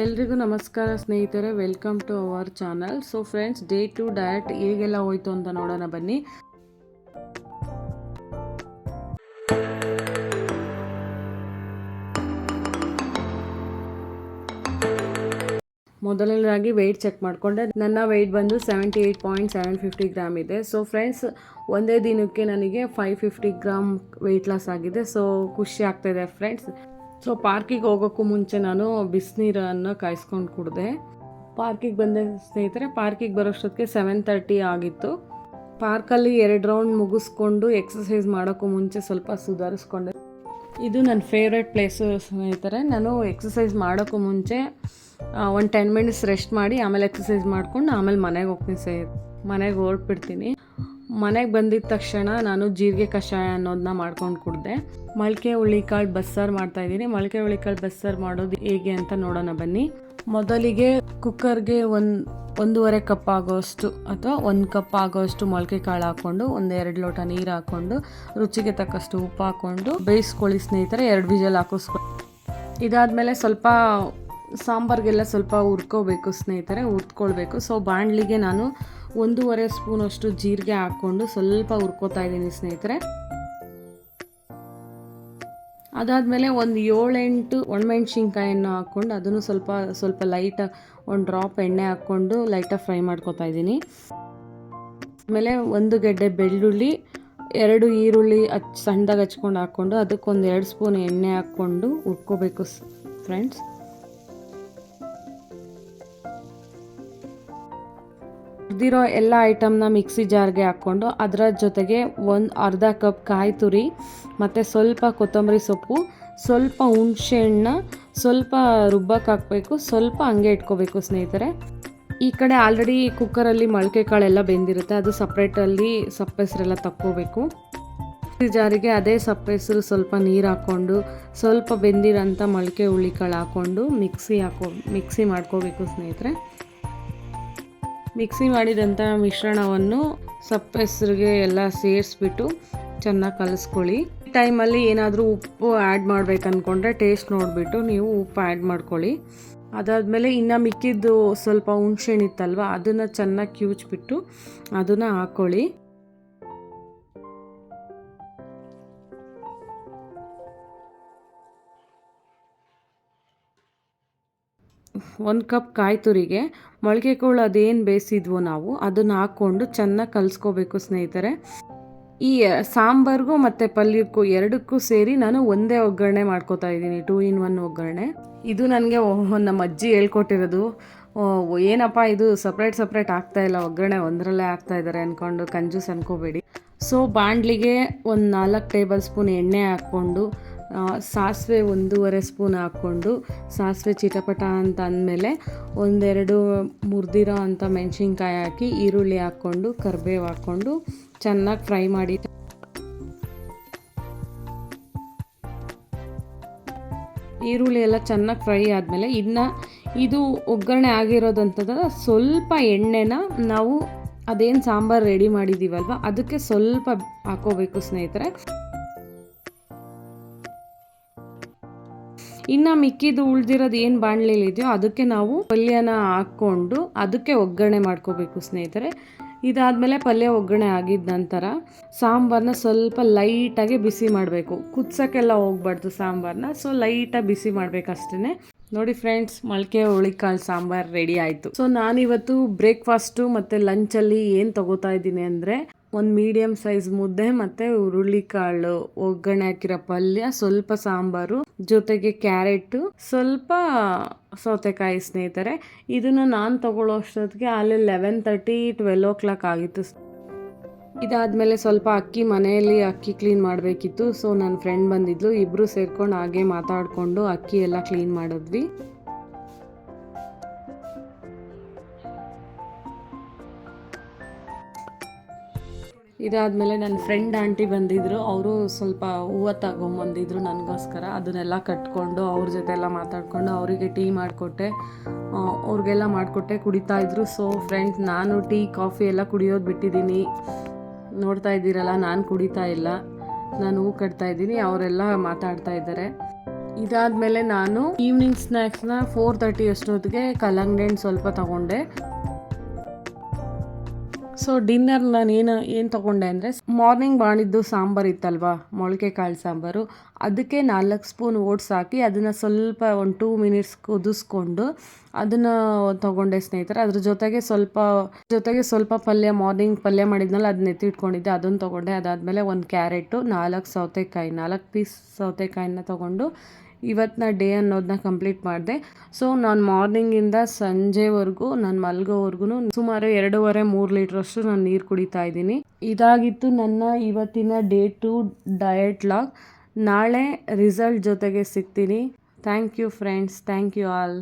ಎಲ್ರಿಗೂ ನಮಸ್ಕಾರ ಸ್ನೇಹಿತರೆ, welcome to our channel. So friends, day 2 diet ಹೇಗೆಲ್ಲ ಹೋಯ್ತು ಅಂತ ನೋಡೋಣ ಬನ್ನಿ. ಮೊದಲನೇದಾಗಿ ವೆಯ್ಟ್ ಚೆಕ್ ಮಾಡಿಕೊಂಡೆ. ನನ್ನ ವೆಯ್ಟ್ ಬಂದು 78.750 ಗ್ರಾಮ್ ಇದೆ. ಸೊ ಫ್ರೆಂಡ್ಸ್, ಒಂದೇ ದಿನಕ್ಕೆ ನನಗೆ 550 ಗ್ರಾಮ್ ವೆಯ್ಟ್ ಲಾಸ್ ಆಗಿದೆ. ಸೊ ಖುಷಿ ಆಗ್ತಾಯಿದೆ ಫ್ರೆಂಡ್ಸ್. ಸೊ ಪಾರ್ಕಿಗೆ ಹೋಗೋಕ್ಕೂ ಮುಂಚೆ ನಾನು ಬಿಸಿನೀರನ್ನು ಕಾಯಿಸ್ಕೊಂಡು ಕುಡಿದೆ. ಪಾರ್ಕಿಗೆ ಬಂದೆ ಸ್ನೇಹಿತರೆ. ಪಾರ್ಕಿಗೆ ಬರೋಷ್ಟೊತ್ತಿಗೆ 7:30 ಆಗಿತ್ತು. ಪಾರ್ಕಲ್ಲಿ 2 ರೌಂಡ್ ಮುಗಿಸ್ಕೊಂಡು ಎಕ್ಸಸೈಸ್ ಮಾಡೋಕ್ಕೂ ಮುಂಚೆ ಸ್ವಲ್ಪ ಸುಧಾರಿಸ್ಕೊಂಡೆ. ಇದು ನನ್ನ ಫೇವ್ರೆಟ್ ಪ್ಲೇಸು ಸ್ನೇಹಿತರೆ. ನಾನು ಎಕ್ಸಸೈಸ್ ಮಾಡೋಕ್ಕೂ ಮುಂಚೆ ಒಂದು 10 ಮಿನಿಟ್ಸ್ ರೆಸ್ಟ್ ಮಾಡಿ ಆಮೇಲೆ ಎಕ್ಸಸೈಸ್ ಮಾಡ್ಕೊಂಡು ಆಮೇಲೆ ಮನೆಗೆ ಹೋಗ್ತೀನಿ ಮನೆಗೆ ಹೊರಟ್ಬಿಡ್ತೀನಿ. ಮನೆಗೆ ಬಂದಿದ್ದ ತಕ್ಷಣ ನಾನು ಜೀರಿಗೆ ಕಷಾಯ ಅನ್ನೋದನ್ನ ಮಾಡ್ಕೊಂಡು ಕುಡಿದೆ. ಮೊಳಕೆ ಹುಳ್ಳಿಕಾಳು ಬಸ್ಸಾರು ಮಾಡ್ತಾಯಿದ್ದೀನಿ. ಮೊಳಕೆ ಹುಳ್ಳಿಕಾಳು ಬಸ್ಸಾರು ಮಾಡೋದು ಹೇಗೆ ಅಂತ ನೋಡೋಣ ಬನ್ನಿ. ಮೊದಲಿಗೆ ಕುಕ್ಕರ್ಗೆ 1.5 ಕಪ್ ಆಗೋಷ್ಟು ಅಥವಾ 1 ಕಪ್ ಆಗೋಷ್ಟು ಮೊಳಕೆ ಕಾಳು ಹಾಕ್ಕೊಂಡು 1-2 ಲೋಟ ನೀರು ಹಾಕ್ಕೊಂಡು ರುಚಿಗೆ ತಕ್ಕಷ್ಟು ಉಪ್ಪು ಹಾಕ್ಕೊಂಡು ಬೇಯಿಸ್ಕೊಳ್ಳಿ ಸ್ನೇಹಿತರೆ. 2 ವಿಜಲ್ ಹಾಕಿಸ್ಕೊಳ್ಳಿ. ಇದಾದಮೇಲೆ ಸ್ವಲ್ಪ ಸಾಂಬಾರಿಗೆಲ್ಲ ಸ್ವಲ್ಪ ಹುರ್ಕೋಬೇಕು ಸ್ನೇಹಿತರೆ, ಹುರ್ಕೊಳ್ಬೇಕು. ಸೊ ಬಾಣಲಿಗೆ ನಾನು 1.5 ಸ್ಪೂನಷ್ಟು ಜೀರಿಗೆ ಹಾಕ್ಕೊಂಡು ಸ್ವಲ್ಪ ಹುರ್ಕೋತಾ ಇದ್ದೀನಿ ಸ್ನೇಹಿತರೆ. ಅದಾದಮೇಲೆ ಒಂದು 7-8 ಒಣಮೆಣ್ಸಿನ್ಕಾಯನ್ನು ಹಾಕ್ಕೊಂಡು ಅದನ್ನು ಸ್ವಲ್ಪ ಲೈಟಾಗಿ ಒಂದು ಡ್ರಾಪ್ ಎಣ್ಣೆ ಹಾಕ್ಕೊಂಡು ಲೈಟಾಗಿ ಫ್ರೈ ಮಾಡ್ಕೊತಾ ಇದ್ದೀನಿ. ಆಮೇಲೆ 1 ಗೆಡ್ಡೆ ಬೆಳ್ಳುಳ್ಳಿ, 2 ಈರುಳ್ಳಿ ಸಣ್ಣದಾಗಿ ಹಚ್ಕೊಂಡು ಹಾಕ್ಕೊಂಡು ಅದಕ್ಕೊಂದು 2 ಸ್ಪೂನ್ ಎಣ್ಣೆ ಹಾಕ್ಕೊಂಡು ಹುರ್ಕೋಬೇಕು ಫ್ರೆಂಡ್ಸ್. ಹುರಿದಿರೋ ಎಲ್ಲ ಐಟಮ್ನ ಮಿಕ್ಸಿ ಜಾರ್ಗೆ ಹಾಕ್ಕೊಂಡು ಅದರ ಜೊತೆಗೆ 1/2 ಕಪ್ ಕಾಯಿ ತುರಿ ಮತ್ತು ಸ್ವಲ್ಪ ಕೊತ್ತಂಬರಿ ಸೊಪ್ಪು, ಸ್ವಲ್ಪ ಹುಣಸೆಹಣ್ಣ ಸ್ವಲ್ಪ ರುಬ್ಬಕ್ಕೆ ಹಾಕಬೇಕು, ಸ್ವಲ್ಪ ಹಂಗೆ ಇಟ್ಕೋಬೇಕು ಸ್ನೇಹಿತರೆ. ಈ ಕಡೆ ಆಲ್ರೆಡಿ ಕುಕ್ಕರಲ್ಲಿ ಮೊಳಕೆ ಕಾಳೆಲ್ಲ ಬೆಂದಿರುತ್ತೆ, ಅದು ಸಪ್ರೇಟಲ್ಲಿ ಸಪ್ಪೆಸರೆಲ್ಲ ತಕ್ಕೋಬೇಕು. ಮಿಕ್ಸಿ ಜಾರಿಗೆ ಅದೇ ಸಪ್ಪೆಸರು ಸ್ವಲ್ಪ ನೀರು ಹಾಕ್ಕೊಂಡು ಸ್ವಲ್ಪ ಬೆಂದಿರೋಂಥ ಮೊಳಕೆ ಹುಳ್ಳಿಕಾಳು ಹಾಕ್ಕೊಂಡು ಮಿಕ್ಸಿ ಮಾಡ್ಕೋಬೇಕು ಸ್ನೇಹಿತರೆ. ಮಿಕ್ಸಿ ಮಾಡಿದಂಥ ಮಿಶ್ರಣವನ್ನು ಸಪ್ಪೆಸರಿಗೆ ಎಲ್ಲ ಸೇರಿಸ್ಬಿಟ್ಟು ಚೆನ್ನಾಗಿ ಕಲಿಸ್ಕೊಳ್ಳಿ. ಈ ಟೈಮಲ್ಲಿ ಏನಾದರೂ ಉಪ್ಪು ಆ್ಯಡ್ ಮಾಡ್ಬೇಕು ಅಂದ್ಕೊಂಡ್ರೆ ಟೇಸ್ಟ್ ನೋಡಿಬಿಟ್ಟು ನೀವು ಉಪ್ಪು ಆ್ಯಡ್ ಮಾಡ್ಕೊಳ್ಳಿ. ಅದಾದಮೇಲೆ ಇನ್ನು ಮಿಕ್ಕಿದ್ದು ಸ್ವಲ್ಪ ಹುಣಸೆಹಣ್ಣು ಇತ್ತಲ್ವ ಅದನ್ನು ಚೆನ್ನಾಗಿ ಕಿವುಚ್ಬಿಟ್ಟು ಅದನ್ನು ಹಾಕ್ಕೊಳ್ಳಿ. ಒಂದು ಕಪ್ ಕಾಯಿ ತುರಿಗೆ ಮೊಳಕೆ ಕಾಳು ಅದೇನು ಬೇಯಿಸಿದ್ವೋ ನಾವು ಅದನ್ನು ಹಾಕ್ಕೊಂಡು ಚೆನ್ನಾಗಿ ಕಲಿಸ್ಕೋಬೇಕು ಸ್ನೇಹಿತರೆ. ಈ ಸಾಂಬಾರಿಗೂ ಮತ್ತು ಪಲ್ಯಕ್ಕೂ ಎರಡಕ್ಕೂ ಸೇರಿ ನಾನು ಒಂದೇ ಒಗ್ಗರಣೆ ಮಾಡ್ಕೋತಾ ಇದ್ದೀನಿ, 2 in 1 ಒಗ್ಗರಣೆ. ಇದು ನನಗೆ ನಮ್ಮ ಅಜ್ಜಿ ಹೇಳ್ಕೊಟ್ಟಿರೋದು. ಏನಪ್ಪ ಇದು ಸಪ್ರೇಟ್ ಆಗ್ತಾಯಿಲ್ಲ, ಒಗ್ಗರಣೆ ಒಂದರಲ್ಲೇ ಆಗ್ತಾಯಿದ್ದಾರೆ ಅಂದ್ಕೊಂಡು ಕಂಜೂಸ್ ಅನ್ಕೋಬೇಡಿ. ಸೊ ಬಾಣಲಿಗೆ ಒಂದು 4 ಟೇಬಲ್ ಸ್ಪೂನ್ ಎಣ್ಣೆ ಹಾಕ್ಕೊಂಡು ಸಾಸಿವೆ 1.5 ಸ್ಪೂನ್ ಹಾಕ್ಕೊಂಡು ಸಾಸಿವೆ ಚಿಟಪಟ ಅಂತ ಅಂದಮೇಲೆ 1-2 ಮುರಿದಿರೋ ಅಂಥ ಮೆಣಸಿನ್ಕಾಯಿ ಹಾಕಿ ಈರುಳ್ಳಿ ಹಾಕ್ಕೊಂಡು ಕರಿಬೇವು ಹಾಕ್ಕೊಂಡು ಚೆನ್ನಾಗಿ ಫ್ರೈ ಮಾಡಿ. ಈರುಳ್ಳಿ ಎಲ್ಲ ಚೆನ್ನಾಗಿ ಫ್ರೈ ಆದಮೇಲೆ ಇದು ಒಗ್ಗರಣೆ ಆಗಿರೋದಂಥದ್ದು ಸ್ವಲ್ಪ ಎಣ್ಣೆನ ನಾವು ಅದೇನು ಸಾಂಬಾರು ರೆಡಿ ಮಾಡಿದ್ದೀವಲ್ವ ಅದಕ್ಕೆ ಸ್ವಲ್ಪ ಹಾಕೋಬೇಕು ಸ್ನೇಹಿತರೆ. ಇನ್ನು ಮಿಕ್ಕಿದು ಉಳಿದಿರೋದು ಏನು ಬಾಣಲೆಲಿದೆಯೋ ಅದಕ್ಕೆ ನಾವು ಪಲ್ಯನ ಹಾಕ್ಕೊಂಡು ಅದಕ್ಕೆ ಒಗ್ಗರಣೆ ಮಾಡ್ಕೋಬೇಕು ಸ್ನೇಹಿತರೆ. ಇದಾದಮೇಲೆ ಪಲ್ಯ ಒಗ್ಗರಣೆ ಆಗಿದ ನಂತರ ಸಾಂಬಾರನ್ನ ಸ್ವಲ್ಪ ಲೈಟಾಗಿ ಬಿಸಿ ಮಾಡಬೇಕು, ಕುದ್ಸೋಕ್ಕೆಲ್ಲ ಹೋಗ್ಬಾರ್ದು ಸಾಂಬಾರನ್ನ. ಸೊ ಲೈಟಾಗಿ ಬಿಸಿ ಮಾಡಬೇಕಷ್ಟೇ. ನೋಡಿ ಫ್ರೆಂಡ್ಸ್, ಮೊಳಕೆ ಹುಳ್ಳಿಕಾಳು ಸಾಂಬಾರು ರೆಡಿ ಆಯಿತು. ಸೊ ನಾನಿವತ್ತು ಬ್ರೇಕ್ಫಾಸ್ಟು ಮತ್ತು ಲಂಚಲ್ಲಿ ಏನು ತೊಗೋತಾ ಇದ್ದೀನಿ ಅಂದರೆ ಒಂದು ಮೀಡಿಯಮ್ ಸೈಜ್ ಮುದ್ದೆ ಮತ್ತು ಹುರುಳಿಕಾಳು ಒಗ್ಗರಣೆ ಹಾಕಿರೋ ಪಲ್ಯ, ಸ್ವಲ್ಪ ಸಾಂಬಾರು, ಜೊತೆಗೆ ಕ್ಯಾರೆಟು, ಸ್ವಲ್ಪ ಸೌತೆಕಾಯಿ ಸ್ನೇಹಿತರೆ. ಇದನ್ನು ನಾನು ತೊಗೊಳ್ಳೋ ಅಷ್ಟೊತ್ತಿಗೆ ಅಲ್ಲಿ 11:30-12 o'clock ಆಗಿತ್ತು. ಇದಾದಮೇಲೆ ಸ್ವಲ್ಪ ಮನೆಯಲ್ಲಿ ಅಕ್ಕಿ ಕ್ಲೀನ್ ಮಾಡಬೇಕಿತ್ತು. ಸೊ ನನ್ನ ಫ್ರೆಂಡ್ ಬಂದಿದ್ಲು, ಇಬ್ಬರು ಸೇರ್ಕೊಂಡು ಹಾಗೆ ಮಾತಾಡಿಕೊಂಡು ಅಕ್ಕಿ ಎಲ್ಲ ಕ್ಲೀನ್ ಮಾಡಿದ್ವಿ. ಇದಾದಮೇಲೆ ನನ್ನ ಫ್ರೆಂಡ್ ಆಂಟಿ ಬಂದಿದ್ದರು, ಅವರು ಸ್ವಲ್ಪ ಹೂವು ತಗೊಂಬಂದಿದ್ರು ನನಗೋಸ್ಕರ. ಅದನ್ನೆಲ್ಲ ಕಟ್ಕೊಂಡು ಅವ್ರ ಜೊತೆ ಎಲ್ಲ ಮಾತಾಡಿಕೊಂಡು ಅವರಿಗೆ ಟೀ ಮಾಡಿಕೊಟ್ಟೆ, ಅವ್ರಿಗೆಲ್ಲ ಮಾಡಿಕೊಟ್ಟೆ, ಕುಡಿತಾಯಿದ್ರು. ಸೊ ಫ್ರೆಂಡ್ಸ್, ನಾನು ಟೀ ಕಾಫಿ ಎಲ್ಲ ಕುಡಿಯೋದು ಬಿಟ್ಟಿದ್ದೀನಿ. ನೋಡ್ತಾ ಇದ್ದೀರಲ್ಲ, ನಾನು ಕುಡಿತಾ ಇಲ್ಲ, ನಾನು ಹೂ ಕಟ್ತಾ ಇದ್ದೀನಿ, ಅವರೆಲ್ಲ ಮಾತಾಡ್ತಾ ಇದ್ದಾರೆ. ಇದಾದಮೇಲೆ ನಾನು ಈವ್ನಿಂಗ್ ಸ್ನ್ಯಾಕ್ಸ್ನ 4:30 ಅಷ್ಟೊತ್ತಿಗೆ ಕಲ್ಲಂಗಡಿ ಹಣ್ಣು ಸ್ವಲ್ಪ ತಗೊಂಡೆ. ಸೊ ಡಿನ್ನರ್ ನಾನು ಏನು ತೊಗೊಂಡೆ ಅಂದರೆ, ಮಾರ್ನಿಂಗ್ ಮಾಡಿದ್ದು ಸಾಂಬಾರು ಇತ್ತಲ್ವಾ, ಮೊಳಕೆ ಕಾಳು ಸಾಂಬಾರು, ಅದಕ್ಕೆ 4 ಸ್ಪೂನ್ ಓಟ್ಸ್ ಹಾಕಿ ಅದನ್ನು ಸ್ವಲ್ಪ ಒಂದು 2 ಮಿನಿಟ್ಸ್ ಕುದಿಸ್ಕೊಂಡು ಅದನ್ನು ತೊಗೊಂಡೆ ಸ್ನೇಹಿತರೆ. ಅದ್ರ ಜೊತೆಗೆ ಸ್ವಲ್ಪ ಪಲ್ಯ, ಮಾರ್ನಿಂಗ್ ಪಲ್ಯ ಮಾಡಿದ್ನಲ್ಲ ಅದನ್ನ ಎತ್ತಿಟ್ಕೊಂಡಿದ್ದೆ, ಅದನ್ನು ತೊಗೊಂಡೆ. ಅದಾದಮೇಲೆ 1 ಕ್ಯಾರೆಟು, 4 ಪೀಸ್ ಸೌತೆಕಾಯಿನ ತೊಗೊಂಡು ಇವತ್ತಿನ ಡೇ ಅನ್ನೋದನ್ನ ಕಂಪ್ಲೀಟ್ ಮಾಡಿದೆ. ಸೊ ನಾನು ಮಾರ್ನಿಂಗಿಂದ ಸಂಜೆವರೆಗೂ ನಾನು ಮಲ್ಗೋವರೆಗೂ ಸುಮಾರು 2.5-3 ಲೀಟ್ರಷ್ಟು ನಾನು ನೀರು ಕುಡಿತಾ ಇದ್ದೀನಿ. ಇದಾಗಿತ್ತು ನನ್ನ ಇವತ್ತಿನ ಡೇ 2 ಡಯಟ್ ಲಾಗ್. ನಾಳೆ ರಿಸಲ್ಟ್ ಜೊತೆಗೆ ಸಿಗ್ತೀನಿ. Thank you friends, thank you all.